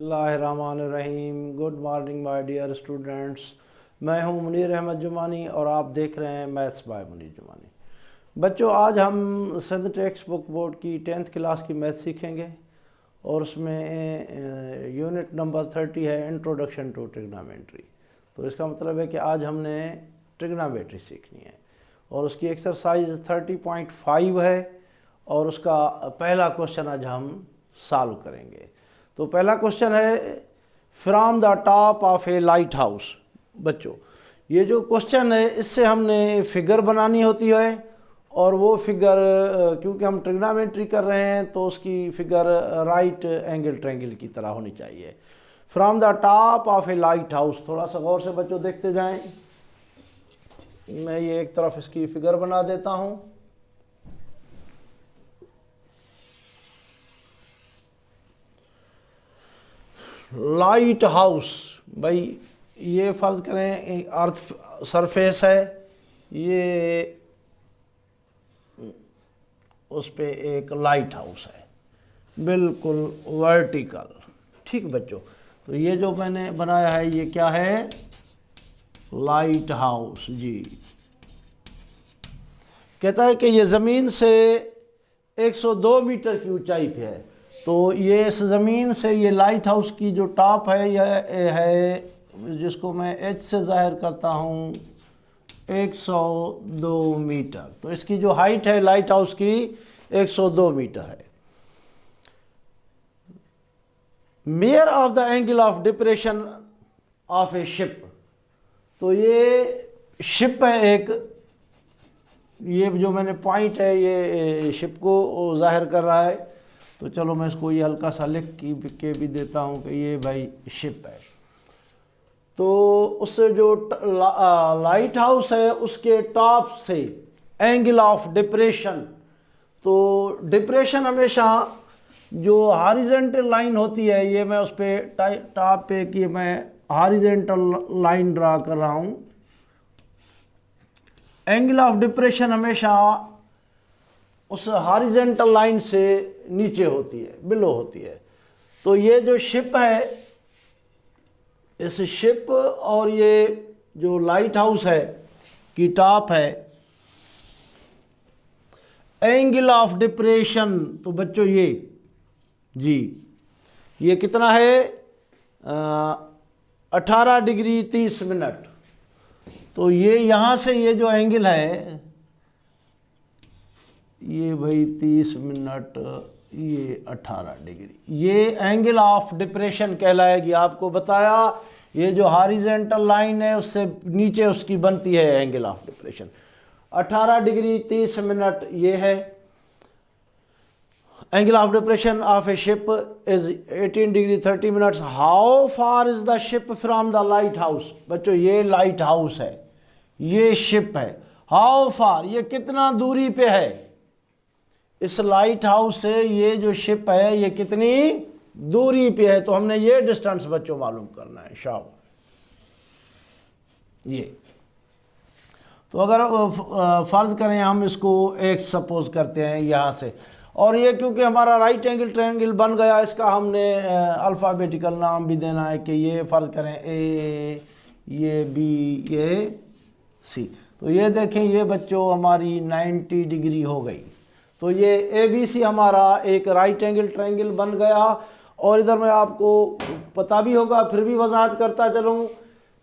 बिस्मिल्लाहिर्रहमानिर्रहीम। Good morning my dear students. मैं हूं मुनीर अहमद जुमानी और आप देख रहे हैं मैथ्स बाय मुनीर जुमानी। बच्चों, आज हम सेंध टेक्स्ट बुक बोर्ड की 10th क्लास की मैथ सीखेंगे और उसमें यूनिट नंबर 30 है इंट्रोडक्शन टू ट्रिग्नोमेट्री। तो इसका मतलब है कि आज हमने ट्रिग्नोमेट्री सीखनी है और उसकी एक्सरसाइज 30.5 है और उसका पहला क्वेश्चन आज हम सॉल्व करेंगे। तो पहला क्वेश्चन है from the top of A light house. बच्चों, ये जो क्वेश्चन है इससे हमने फिगर बनानी होती है और वो फिगर क्योंकि हम ट्रिग्नोमेट्री कर रहे हैं तो उसकी फिगर राइट एंगल ट्रायंगल की तरह होनी चाहिए। From the top of A light house, थोड़ा सा गौर से बच्चों देखते जाएं। मैं ये एक तरफ इसकी फिगर बना देता हूं। लाइट हाउस, भाई ये फर्ज करें अर्थ सरफेस है, ये उस पे एक लाइट हाउस है बिल्कुल वर्टिकल। ठीक बच्चों, तो ये जो मैंने बनाया है ये क्या है? लाइट हाउस जी। कहता है कि ये ज़मीन से 102 मीटर की ऊंचाई पे है। तो ये इस ज़मीन से ये लाइट हाउस की जो टॉप है यह है जिसको मैं एच से ज़ाहिर करता हूँ 102 मीटर। तो इसकी जो हाइट है लाइट हाउस की 102 मीटर है। Mayor of the angle of depression of A ship. तो ये शिप है एक, ये जो मैंने पॉइंट है ये शिप को जाहिर कर रहा है। तो चलो मैं इसको ये हल्का सा लिख के भी देता हूँ कि ये भाई शिप है। तो उससे जो लाइट हाउस है उसके टॉप से एंगल ऑफ डिप्रेशन, तो डिप्रेशन हमेशा जो हॉरिजॉन्टल लाइन होती है, ये मैं उस पर टॉप पे कि मैं हॉरिजॉन्टल लाइन ड्रा कर रहा हूँ। एंगल ऑफ डिप्रेशन हमेशा उस हॉरिजॉन्टल लाइन से नीचे होती है, बिलो होती है। तो ये जो शिप है, इस शिप और ये जो लाइट हाउस है की टॉप है, एंगल ऑफ डिप्रेशन, तो बच्चों ये जी ये कितना है? 18 डिग्री 30 मिनट। तो ये यहाँ से ये जो एंगल है ये भाई 30 मिनट, ये 18 डिग्री, ये एंगल ऑफ डिप्रेशन कहलाएगी। आपको बताया ये जो हॉरिजॉन्टल लाइन है उससे नीचे उसकी बनती है angle of depression. 18 degree 30 minute ये है। Angle of depression of A ship is 18 degree 30 minutes. How far is the ship from the light house? बच्चों ये लाइट हाउस है, ये शिप है। हाउ फार, ये कितना दूरी पे है? इस लाइट हाउस से ये जो शिप है ये कितनी दूरी पे है? तो हमने ये डिस्टेंस बच्चों मालूम करना है। शाबाश। ये तो अगर फर्ज करें हम इसको एक सपोज करते हैं यहाँ से, और ये क्योंकि हमारा राइट एंगल ट्रायंगल बन गया, इसका हमने अल्फ़ाबेटिकल नाम भी देना है कि ये फर्ज करें ए, ये बी, ये सी। तो ये देखें, ये बच्चों हमारी 90 डिग्री हो गई। तो ये ए बी सी हमारा एक राइट एंगल ट्रायंगल बन गया। और इधर मैं आपको पता भी होगा, फिर भी वजाहत करता चलूँ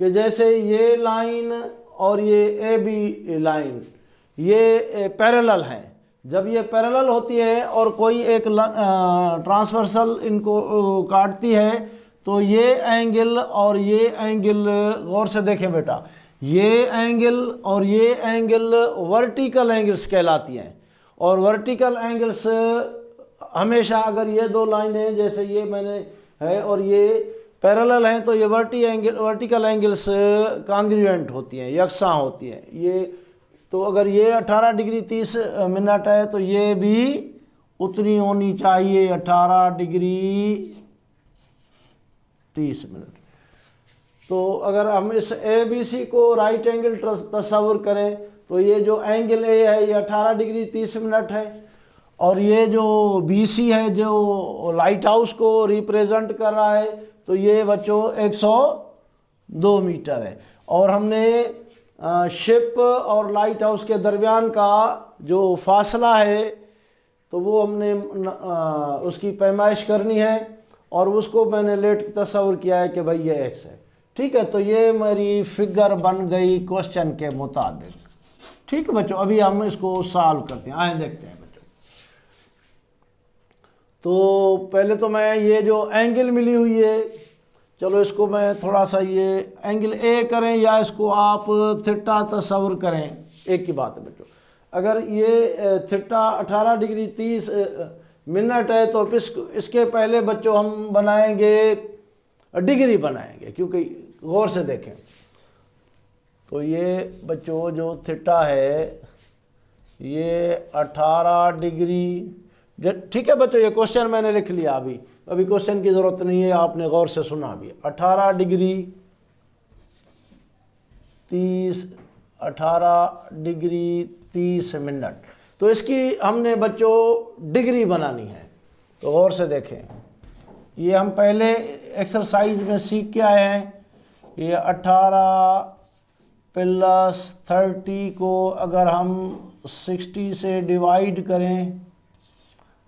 कि जैसे ये लाइन और ये ए बी लाइन ये पैरेलल हैं। जब ये पैरेलल होती है और कोई एक ट्रांसवर्सल इनको काटती है तो ये एंगल और ये एंगल, गौर से देखें बेटा, ये एंगल और ये एंगल वर्टिकल एंगल्स कहलाती हैं। और वर्टिकल एंगल्स हमेशा, अगर ये दो लाइनें जैसे ये मैंने है और ये पैरेलल हैं तो ये वर्टिकल एंगल्स कॉन्ग्रुएंट होती हैं, यकसां होती हैं। ये तो अगर ये 18 डिग्री 30 मिनट है तो ये भी उतनी होनी चाहिए, 18 डिग्री 30 मिनट। तो अगर हम इस ए बी सी को राइट एंगल तस्वुर करें तो ये जो एंगल ए है ये 18 डिग्री 30 मिनट है और ये जो BC है जो लाइट हाउस को रिप्रेजेंट कर रहा है, तो ये बच्चों 102 मीटर है। और हमने शिप और लाइट हाउस के दरमियान का जो फासला है तो वो हमने उसकी पैमाइश करनी है, और उसको मैंने लेट तस्वर किया है कि भाई ये x है। ठीक है, तो ये मेरी फिगर बन गई क्वेश्चन के मुताबिक। ठीक है बच्चों, अभी हम इसको सॉल्व करते हैं, आए देखते हैं बच्चों। तो पहले तो मैं ये जो एंगल मिली हुई है, चलो इसको मैं थोड़ा सा ये एंगल ए करें या इसको आप थीटा तस्वर करें, एक ही बात है बच्चों। अगर ये थीटा 18 डिग्री 30 मिनट है तो इसके पहले बच्चों हम बनाएंगे डिग्री बनाएंगे, क्योंकि गौर से देखें तो ये बच्चों जो थीटा है ये 18 डिग्री। ठीक है बच्चों, ये क्वेश्चन मैंने लिख लिया, अभी क्वेश्चन की ज़रूरत नहीं है, आपने गौर से सुना भी। 18 डिग्री 30 मिनट, तो इसकी हमने बच्चों डिग्री बनानी है। तो गौर से देखें, ये हम पहले एक्सरसाइज में सीख के आए हैं। ये 18 प्लस 30 को अगर हम 60 से डिवाइड करें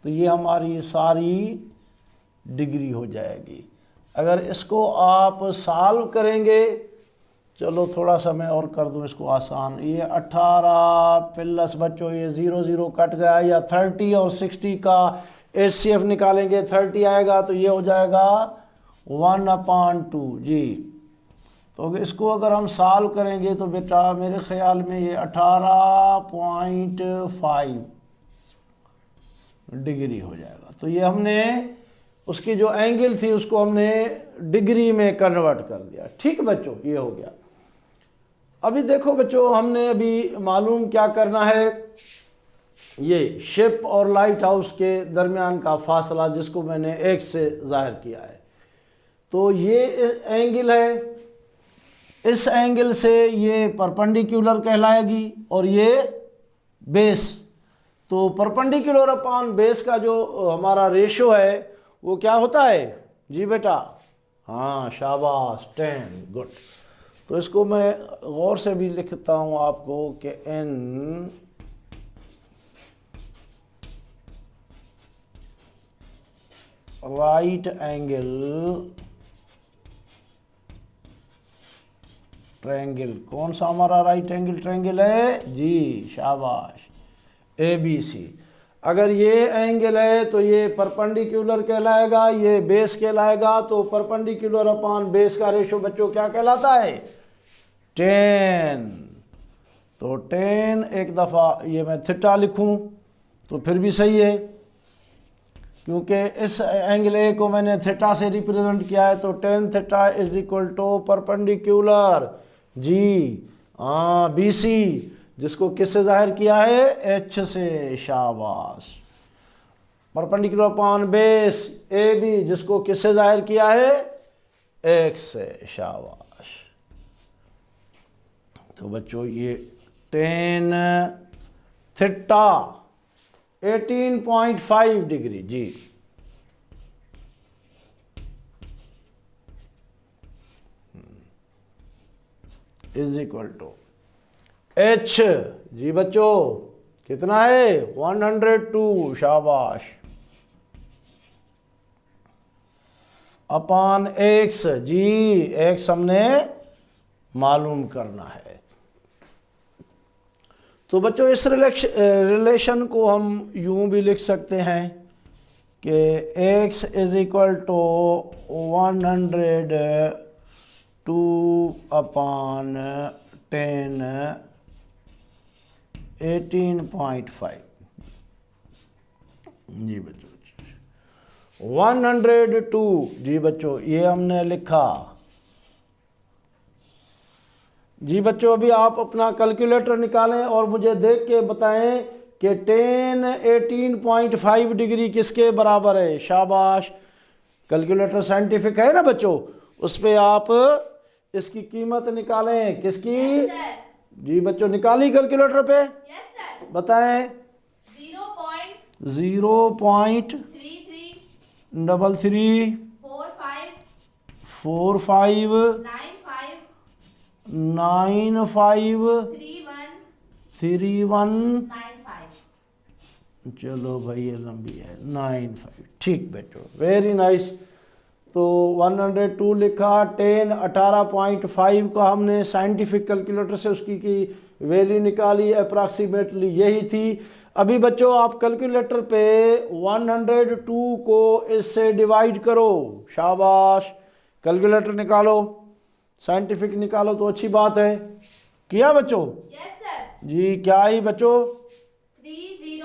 तो ये हमारी सारी डिग्री हो जाएगी। अगर इसको आप सॉल्व करेंगे, चलो थोड़ा सा मैं और कर दूं इसको आसान। ये 18 प्लस बच्चों ये 0 0 कट गया, या 30 और 60 का HCF निकालेंगे, 30 आएगा तो ये हो जाएगा 1/2 जी। तो इसको अगर हम सॉल्व करेंगे तो बेटा मेरे ख्याल में ये 18.5 डिग्री हो जाएगा। तो ये हमने उसकी जो एंगल थी उसको हमने डिग्री में कन्वर्ट कर दिया। ठीक बच्चों, ये हो गया। अभी देखो बच्चों, हमने अभी मालूम क्या करना है, ये शिप और लाइट हाउस के दरमियान का फासला जिसको मैंने x से जाहिर किया है। तो ये एंगल है, इस एंगल से ये परपेंडिकुलर कहलाएगी, और ये बेस। तो परपेंडिकुलर अपॉन बेस का जो हमारा रेशो है वो क्या होता है जी बेटा? हाँ शाबाश, 10, गुड। तो इसको मैं गौर से भी लिखता हूँ आपको कि n राइट एंगल ट्रायंगल, कौन सा हमारा राइट एंगल ट्रायंगल है जी? शाबाश, ABC। अगर ये एंगल है तो ये परपेंडिकुलर कहलाएगा, ये बेस कहलाएगा। तो परपेंडिकुलर अपॉन बेस का रेशो बच्चों क्या कहलाता है? 10। तो 10 एक दफ़ा ये मैं थीटा लिखूं तो फिर भी सही है, क्योंकि इस एंगल ए को मैंने थीटा से रिप्रेजेंट किया है। तो 10 theta is equal to perpendicular जी BC, जिसको किससे जाहिर किया है? H से। शाबाश। परपेंडिकुलर अपॉन बेस AB, जिसको किससे जाहिर किया है? X से। शाबाश। तो बच्चों ये 10 थीटा 18.5 डिग्री जी। इज इक्वल टू H जी बच्चों कितना है? 102। शाबाश। अपॉन X जी, X हमने मालूम करना है। तो बच्चों इस रिलेशन को हम यूं भी लिख सकते हैं कि X is equal to 102 upon 10 18.5 जी बच्चों। 102 जी बच्चों, ये हमने लिखा जी बच्चों। अभी आप अपना कैलकुलेटर निकालें और मुझे देख के बताएं कि 10 18.5 डिग्री किसके बराबर है? शाबाश। कैलकुलेटर साइंटिफिक है ना बच्चों, उस पर आप इसकी कीमत निकालें। किसकी? जी बच्चों, निकाली कैलकुलेटर पे? बताएं। 0.33 45 95 31 चलो भाई ये लंबी है 95। ठीक बेटो, वेरी नाइस। तो 102 लिखा। 10 18.5 का हमने साइंटिफिक कैलकुलेटर से उसकी की वैल्यू निकाली, अप्रॉक्सीमेटली यही थी। अभी बच्चों आप कैलकुलेटर पे 102 को इससे डिवाइड करो। शाबाश, कैलकुलेटर निकालो, साइंटिफिक निकालो तो अच्छी बात है। किया बच्चों? Yes sir. जी क्या ही बच्चों? 30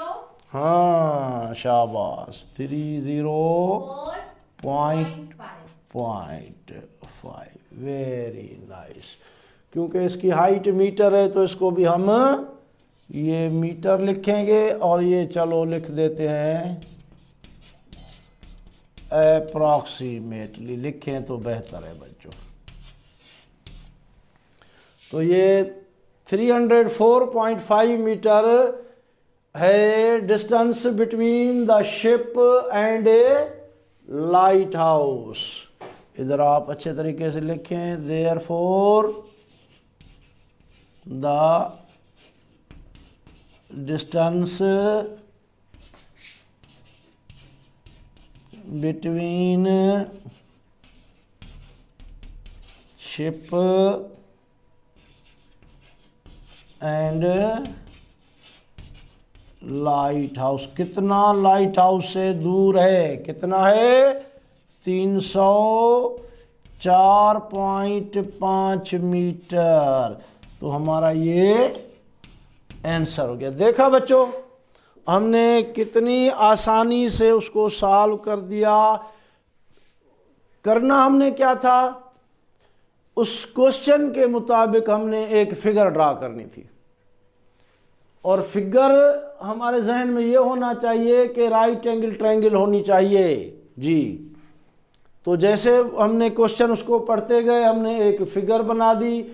हाँ शाबाश, 30.5 वेरी नाइस। क्योंकि इसकी हाइट मीटर है तो इसको भी हम ये मीटर लिखेंगे और ये चलो लिख देते हैं अप्रॉक्सीमेटली, लिखें तो बेहतर है बच्चों। तो ये 304.5 मीटर है distance between the ship and A light house. इधर आप अच्छे तरीके से लिखें, therefore the distance between ship and light house. कितना लाइट हाउस से दूर है? कितना है? 304.5 मीटर। तो हमारा ये आंसर हो गया। देखा बच्चों, हमने कितनी आसानी से उसको सॉल्व कर दिया। करना हमने क्या था, उस क्वेश्चन के मुताबिक हमने एक फिगर ड्रा करनी थी और फिगर हमारे जहन में ये होना चाहिए कि राइट एंगल ट्रायंगल होनी चाहिए जी। तो जैसे हमने क्वेश्चन उसको पढ़ते गए, हमने एक फिगर बना दी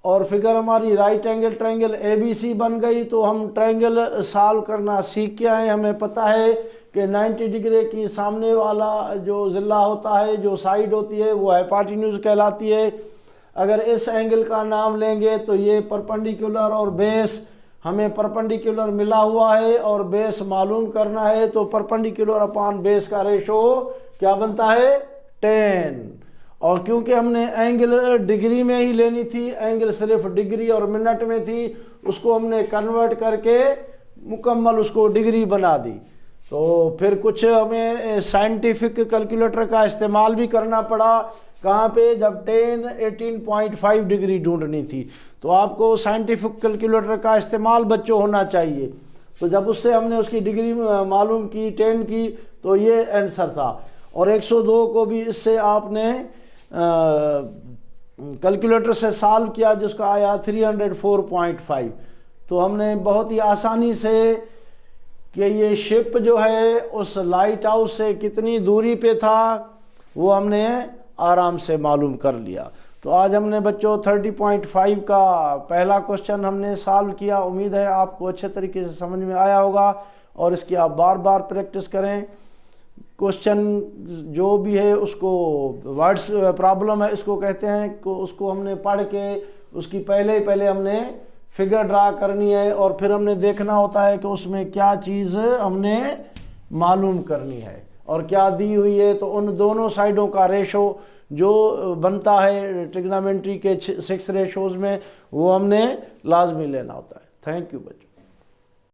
और फिगर हमारी राइट एंगल ट्रायंगल ABC बन गई। तो हम ट्रायंगल सॉल्व करना सीख के आए। हमें पता है कि 90 डिग्री की सामने वाला जो ज़िला होता है, जो साइड होती है, वो हाइपोटेन्यूज कहलाती है। अगर इस एंगल का नाम लेंगे तो ये परपेंडिकुलर और बेस, हमें परपेंडिकुलर मिला हुआ है और बेस मालूम करना है। तो परपेंडिकुलर अपॉन बेस का रेशो क्या बनता है? 10। और क्योंकि हमने एंगल डिग्री में ही लेनी थी, एंगल सिर्फ डिग्री और मिनट में थी, उसको हमने कन्वर्ट करके मुकम्मल उसको डिग्री बना दी। तो फिर कुछ हमें साइंटिफिक कैलकुलेटर का इस्तेमाल भी करना पड़ा। कहाँ पे? जब 18.5 डिग्री ढूंढनी थी। तो आपको साइंटिफिक कैलकुलेटर का इस्तेमाल बच्चों होना चाहिए। तो जब उससे हमने उसकी डिग्री मालूम की 10 की, तो ये आंसर था। और 102 को भी इससे आपने कैलकुलेटर से सॉल्व किया, जिसका आया 304.5। तो हमने बहुत ही आसानी से कि ये शिप जो है उस लाइट हाउस से कितनी दूरी पे था, वो हमने आराम से मालूम कर लिया। तो आज हमने बच्चों 30.5 का पहला क्वेश्चन हमने सॉल्व किया। उम्मीद है आपको अच्छे तरीके से समझ में आया होगा और इसकी आप बार बार प्रैक्टिस करें। क्वेश्चन जो भी है उसको वर्ड्स प्रॉब्लम है इसको कहते हैं, उसको हमने पढ़ के उसकी पहले हमने फिगर ड्रा करनी है और फिर हमने देखना होता है कि उसमें क्या चीज़ हमने मालूम करनी है और क्या दी हुई है। तो उन दोनों साइडों का रेशो जो बनता है ट्रिग्नोमेट्री के 6 रेशोज़ में, वो हमने लाजमी लेना होता है। थैंक यू बच्चों।